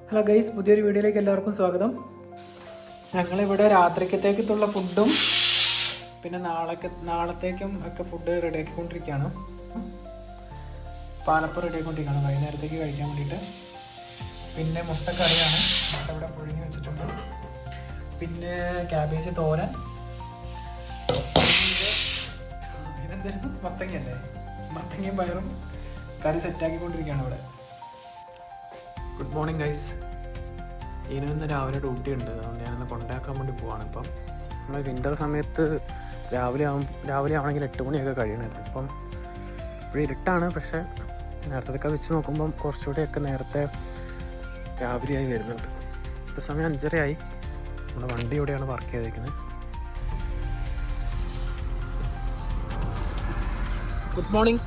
Hello guys, പുതിയൊരു വീഡിയോയിലേക്ക് എല്ലാവർക്കും സ്വാഗതം. ഞങ്ങളിവിടെ രാത്രിക്കത്തേക്കുള്ള ഫുഡും പിന്നെ നാളത്തേക്കും ഒക്കെ ഫുഡ് റെഡിയാക്കിക്കൊണ്ടിരിക്കുകയാണ്. പാലപ്പം റെഡിയാക്കിക്കൊണ്ടിരിക്കുകയാണ് വൈകുന്നേരത്തേക്ക് കഴിക്കാൻ വേണ്ടിയിട്ട്. പിന്നെ മുട്ടക്കറിയാണ്, മുട്ട ഇവിടെ പുഴുങ്ങി വെച്ചിട്ടുണ്ട്. പിന്നെ ക്യാബേജ് തോരൻ, ഇതെന്തായിരുന്നു മത്തങ്ങയല്ലേ, മത്തങ്ങയും പയറും കറി സെറ്റാക്കിക്കൊണ്ടിരിക്കുകയാണ് ഇവിടെ. Good morning guys. ഇന്ന് രാവിലെ ഡ്യൂട്ടി ഉണ്ട്, അതുകൊണ്ട് ഞാനിന്ന് കൊണ്ടാക്കാൻ വേണ്ടി പോവാണ്. ഇപ്പം നമ്മൾ വിൻ്റർ സമയത്ത് രാവിലെ ആവണമെങ്കിൽ 8 മണിയൊക്കെ കഴിയണമായിരുന്നു. ഇപ്പം ഇവിടെ ഇരുട്ടാണ്, പക്ഷേ നേരത്തെ വെച്ച് നോക്കുമ്പം കുറച്ചുകൂടെയൊക്കെ നേരത്തെ രാവിലെയായി വരുന്നുണ്ട്. ഇപ്പോൾ സമയം 5:30 ആയി. നമ്മുടെ വണ്ടി ഇവിടെയാണ് പാർക്ക് ചെയ്തേക്കുന്നത്. Good morning.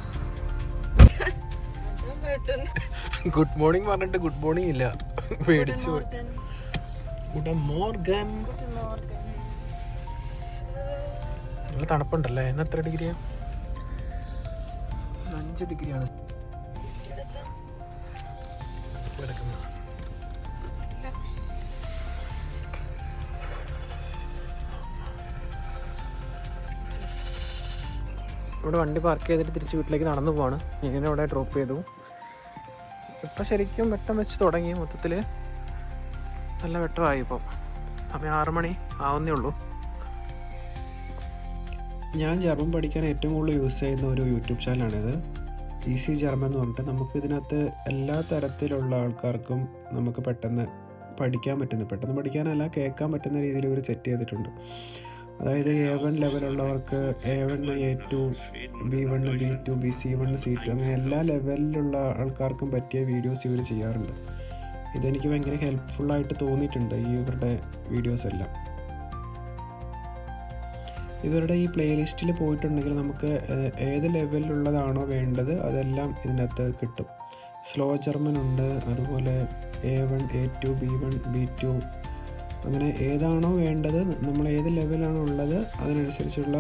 ഗുഡ് മോർണിംഗ് പറഞ്ഞിട്ട് ഗുഡ് മോർണിംഗ് ഇല്ല, പേടിച്ചു. Good Morgan. നല്ല തണുപ്പുണ്ടല്ലേ. ഇന്ന് എത്ര ഡിഗ്രിയാ? 5 ഡിഗ്രിയാണ് കിടക്കുന്നത്. ഇവിടെ വണ്ടി പാർക്ക് ചെയ്തിട്ട് തിരിച്ച് വീട്ടിലേക്ക് നടന്നു പോവാണ്. ഇങ്ങനെ ഇവിടെ ഡ്രോപ്പ് ചെയ്തു. ഇപ്പം ശരിക്കും വെട്ടം വെച്ച് തുടങ്ങി. മൊത്തത്തിൽ നല്ല വെട്ടമായി. ഇപ്പം സമയം 6 മണി ആവുന്നേ ഉള്ളൂ. ഞാൻ ജർമ്മൻ പഠിക്കാൻ ഏറ്റവും കൂടുതൽ യൂസ് ചെയ്യുന്ന ഒരു യൂട്യൂബ് ചാനലാണിത്, ഈസി ജർമ്മൻ എന്ന് പറഞ്ഞിട്ട്. നമുക്ക് ഇതിനകത്ത് എല്ലാ തരത്തിലുള്ള ആൾക്കാർക്കും നമുക്ക് പെട്ടെന്ന് പഠിക്കാനല്ല, കേൾക്കാൻ പറ്റുന്ന രീതിയിൽ ഇവർ സെറ്റ് ചെയ്തിട്ടുണ്ട്. അതായത് A1 ലെവലുള്ളവർക്ക് A1, A2, B1, B2, C1, C2 അങ്ങനെ എല്ലാ ലെവലിലുള്ള ആൾക്കാർക്കും പറ്റിയ വീഡിയോസ് ഇവർ ചെയ്യാറുണ്ട്. ഇതെനിക്ക് ഭയങ്കര ഹെൽപ്ഫുള്ളായിട്ട് തോന്നിയിട്ടുണ്ട്, ഈ ഇവരുടെ വീഡിയോസ് എല്ലാം. ഇവരുടെ ഈ പ്ലേലിസ്റ്റിൽ പോയിട്ടുണ്ടെങ്കിൽ നമുക്ക് ഏത് ലെവലിലുള്ളതാണോ വേണ്ടത് അതെല്ലാം ഇതിനകത്ത് കിട്ടും. സ്ലോ ജർമ്മൻ ഉണ്ട്, അതുപോലെ A1, A2, B1, B2 അങ്ങനെ ഏതാണോ വേണ്ടത്, നമ്മൾ ഏത് ലെവലാണോ ഉള്ളത് അതിനനുസരിച്ചുള്ള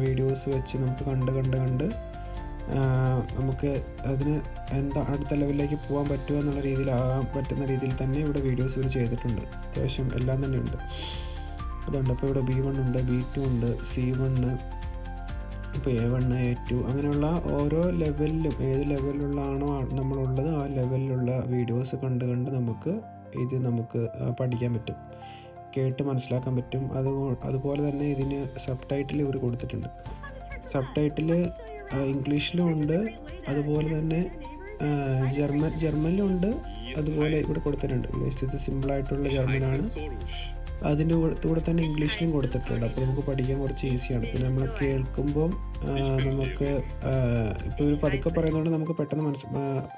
വീഡിയോസ് വെച്ച് നമുക്ക് കണ്ട് നമുക്ക് അതിന് അടുത്ത ലെവലിലേക്ക് പോകാൻ പറ്റുമോ എന്നുള്ള രീതിയിലാകാൻ പറ്റുന്ന രീതിയിൽ തന്നെ ഇവിടെ വീഡിയോസ് ഇവർ ചെയ്തിട്ടുണ്ട്. അത്യാവശ്യം എല്ലാം തന്നെ ഉണ്ട്. അതുണ്ട്. അപ്പോൾ ഇവിടെ B1 ഉണ്ട്, B2 ഉണ്ട്, C1, ഇപ്പോൾ A1, A2 അങ്ങനെയുള്ള ഓരോ ലെവലിലും ഏത് ലെവലിലുള്ളതാണോ നമ്മളുള്ളത് ആ ലെവലിലുള്ള വീഡിയോസ് കണ്ട് നമുക്ക് പഠിക്കാൻ പറ്റും, കേട്ട് മനസ്സിലാക്കാൻ പറ്റും. അതുപോലെ തന്നെ ഇതിന് സബ് ടൈറ്റിൽ ഇവർ കൊടുത്തിട്ടുണ്ട്. സബ് ടൈറ്റിൽ ഇംഗ്ലീഷിലും ഉണ്ട്, അതുപോലെ തന്നെ ജർമ്മനിലും ഉണ്ട്. അതുപോലെ ഇവിടെ കൊടുത്തിട്ടുണ്ട്. ഇത് സിമ്പിളായിട്ടുള്ള ജർമ്മനാണ്, അതിൻ്റെ കൂടെ തന്നെ ഇംഗ്ലീഷിലും കൊടുത്തിട്ടുണ്ട്. അപ്പോൾ നമുക്ക് പഠിക്കാൻ കുറച്ച് ഈസിയാണ്. പിന്നെ നമ്മൾ കേൾക്കുമ്പം നമുക്ക് ഇപ്പോൾ ഒരു പതുക്കെ പറയുന്നതുകൊണ്ട് നമുക്ക് പെട്ടെന്ന്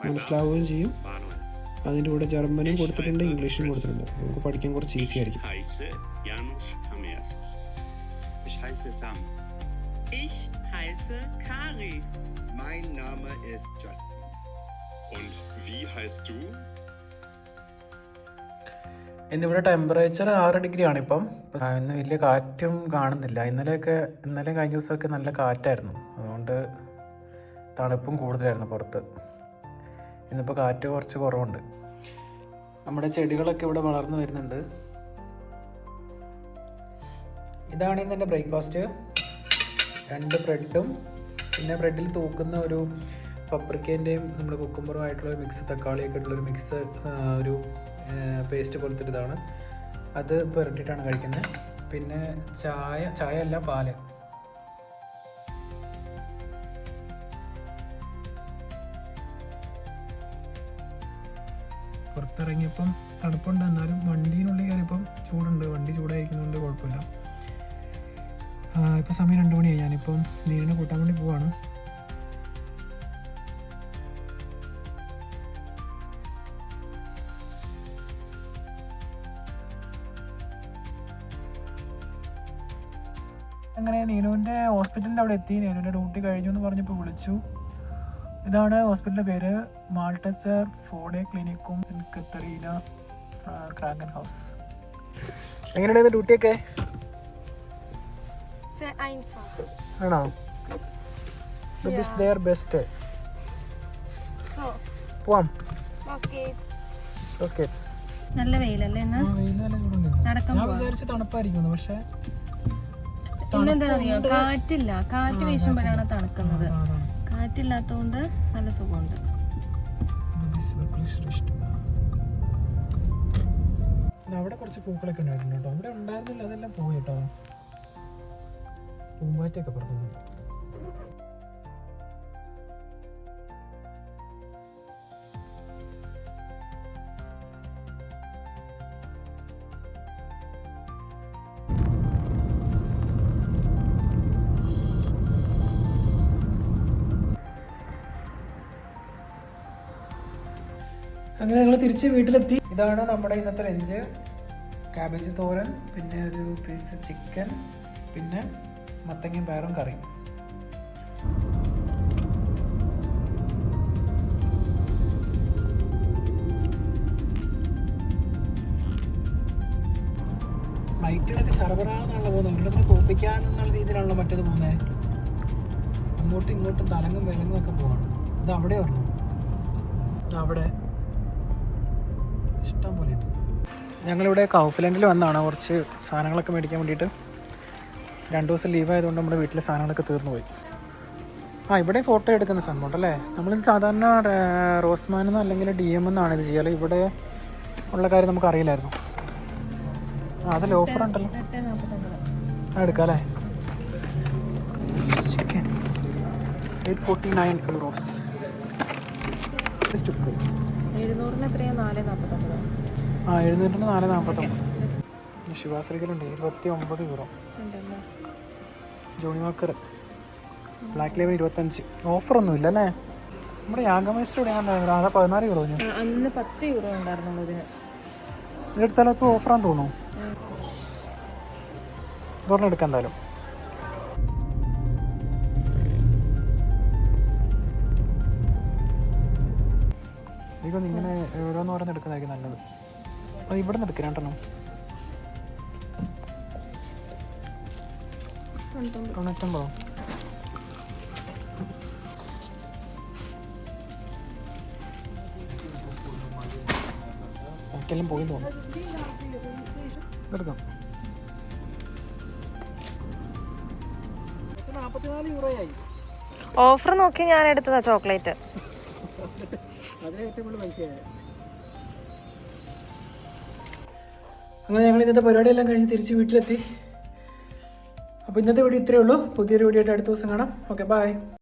മനസ്സിലാവുകയും ചെയ്യും. അതിൻ്റെ കൂടെ ജർമ്മനും കൊടുത്തിട്ടുണ്ട്, ഇംഗ്ലീഷും കൊടുത്തിട്ടുണ്ട്. നമുക്ക് പഠിക്കാൻ കുറച്ച് ഈസി ആയിരിക്കും. Ich heiße Kari. Mein Name ist Justin. Und wie heißt du? ഇന്നിവിടെ ടെമ്പറേച്ചർ 6 ഡിഗ്രിയാണ് ഇപ്പം. ഇന്ന് വലിയ കാറ്റും കാണുന്നില്ല. ഇന്നലെയും കഴിഞ്ഞ ദിവസമൊക്കെ നല്ല കാറ്റായിരുന്നു, അതുകൊണ്ട് തണുപ്പും കൂടുതലായിരുന്നു പുറത്ത്. ഇന്നിപ്പോൾ കാറ്റ് കുറച്ച് കുറവുണ്ട്. നമ്മുടെ ചെടികളൊക്കെ ഇവിടെ വളർന്നു വരുന്നുണ്ട്. ഇതാണ് ഇന്ന് എൻ്റെ ബ്രേക്ക്ഫാസ്റ്റ്. 2 ബ്രെഡും പിന്നെ ബ്രെഡിൽ തൂക്കുന്ന ഒരു പപ്രിക്കേൻ്റെയും നമ്മുടെ കുക്കുംബറും ആയിട്ടുള്ള മിക്സ്, തക്കാളിയൊക്കെ ഉള്ളൊരു മിക്സ്, ഒരു പേസ്റ്റ് പോലത്തെ ഇതാണ്. അത് പുരട്ടിയിട്ടാണ് കഴിക്കുന്നത്. പിന്നെ ചായ അല്ല, പാല്. പുറത്തിറങ്ങിയപ്പം തണുപ്പുണ്ട്, എന്നാലും വണ്ടീനുള്ളിൽ കയറിയപ്പം ചൂടുണ്ട്. വണ്ടി ചൂടായിരിക്കുന്നതുകൊണ്ട് കുഴപ്പമില്ല. ഇപ്പോൾ സമയം 2 മണിയായി. ഞാനിപ്പം നീരിനെ കൂട്ടാൻ വേണ്ടി പോവാണ്. അങ്ങനെ നീനുവിൻ്റെ ഹോസ്പിറ്റലിൻ്റെ അവിടെ എത്തി. നീനുവിൻ്റെ ഡ്യൂട്ടി കഴിഞ്ഞു എന്ന് പറഞ്ഞപ്പോൾ വിളിച്ചു. ഇതാണ് ഹോസ്പിറ്റലിൻ്റെ പേര്, മാൾട്ടസർ ഫോഡെ ക്ലിനിക്കും കത്തറീന ക്രാങ്കൻ ഹൗസ്. എങ്ങനെയുണ്ടായിരുന്നു ഡ്യൂട്ടിയൊക്കെ? ആണോ? Du bist der Beste. പോവാം. Los geht's. നല്ല വെയിലല്ലേ ഇന്ന്? വെയിൽ നല്ല ചൂടുണ്ടായിരുന്നു. നടക്കാൻ ഞാൻ വിചാരിച്ചു തണുപ്പായിരിക്കുന്നു, പക്ഷെ ഇന്നെന്താ അറിയോ, കാറ്റില്ല. കാറ്റ് വീശുമ്പോഴാണ് തണുക്കുന്നത്. കാറ്റില്ലാത്തതുകൊണ്ട് നല്ല സുഖമുണ്ട്. അവിടെ കുറച്ച് പൂക്കളൊക്കെ ഉണ്ടായിട്ടുണ്ട് കേട്ടോ. അവിടെ ഉണ്ടായിരുന്നില്ല, അതെല്ലാം പോയി കേട്ടോ. പൂമ്പാറ്റയൊക്കെ പറഞ്ഞു. അങ്ങനെ ഞങ്ങൾ തിരിച്ച് വീട്ടിലെത്തി. ഇതാണ് നമ്മുടെ ഇന്നത്തെ ലഞ്ച്. കാബേജ് തോരൻ, പിന്നെ ഒരു പീസ് ചിക്കൻ, പിന്നെ മത്തങ്ങയും പയറും കറിയും. ഫ്ലൈറ്റുകളൊക്കെ ചറപറാന്നാണല്ലോ പോകുന്നത്. ഒരിടത്തിൽ തോപ്പിക്കാന്നുള്ള രീതിയിലാണല്ലോ മറ്റേത് പോകുന്നത്. അങ്ങോട്ടും ഇങ്ങോട്ടും തലങ്ങും വിലങ്ങും ഒക്കെ പോവാണ്. ഇത് അവിടെ പറഞ്ഞു, അവിടെ ഇഷ്ടം പോലെ ഉണ്ട്. ഞങ്ങളിവിടെ കൗഫ്ലാൻഡിൽ വന്നതാണ് കുറച്ച് സാധനങ്ങളൊക്കെ മേടിക്കാൻ വേണ്ടിയിട്ട്. 2 ദിവസം ലീവ് ആയതുകൊണ്ട് നമ്മുടെ വീട്ടിലെ സാധനങ്ങളൊക്കെ തീർന്നു പോയി. ഇവിടെ ഫോട്ടോ എടുക്കുന്ന സംഭവം ഉണ്ടല്ലേ. നമ്മളിത് സാധാരണ റോസ്മാനെന്നോ അല്ലെങ്കിൽ DM എന്നാണ് ഇത് ചെയ്യാറ്. ഇവിടെ ഉള്ള കാര്യം നമുക്ക് അറിയില്ലായിരുന്നു. അതിൽ ഓഫർ ഉണ്ടല്ലോ, എടുക്കാം അല്ലേ. Chicken 849 euros. 700-ന് എത്രയാണ്? 449. 700-ന് 449. ശിവാശ്രീകളുണ്ട് 29 euro. Johnnie Walker Black Label 25. ഓഫറൊന്നുമില്ല അല്ലേ. നമ്മുടെ യാഗമേസ്റ്റർ അതാ 16 euro. അന്ന് 10 euro ഉണ്ടായിരുന്നുള്ളൂ ഇതിന്. ഇതെടുത്താലും ഇപ്പോൾ ഓഫറാന്ന് തോന്നുന്നു. ഇതൊരെണ്ണം എടുക്കാം എന്തായാലും. എനിക്കൊന്ന് ഇങ്ങനെ ഓരോന്നോരോന്ന് എടുക്കുന്നതായിരിക്കും നല്ലത്. അത് ഇവിടെ നിന്ന് എടുക്കാം 2 99. ഒക്കെല്ലാം പോയി തോന്നുന്നു. ഇതെടുക്കാം. 44 euro ആയി. ഓഫർ നോക്കി ഞാൻ എടുത്തതാ ചോക്ലേറ്റ്. അതിന് ഏറ്റവും കൂടുതൽ പൈസയായി. അങ്ങനെ ഞങ്ങൾ ഇന്നത്തെ പരിപാടിയെല്ലാം കഴിഞ്ഞ് തിരിച്ച് വീട്ടിലെത്തി. അപ്പോൾ ഇന്നത്തെ വീഡിയോ ഇത്രയേ ഉള്ളൂ. പുതിയൊരു വീഡിയോ ആയിട്ട് അടുത്ത ദിവസം കാണാം. Okay, by.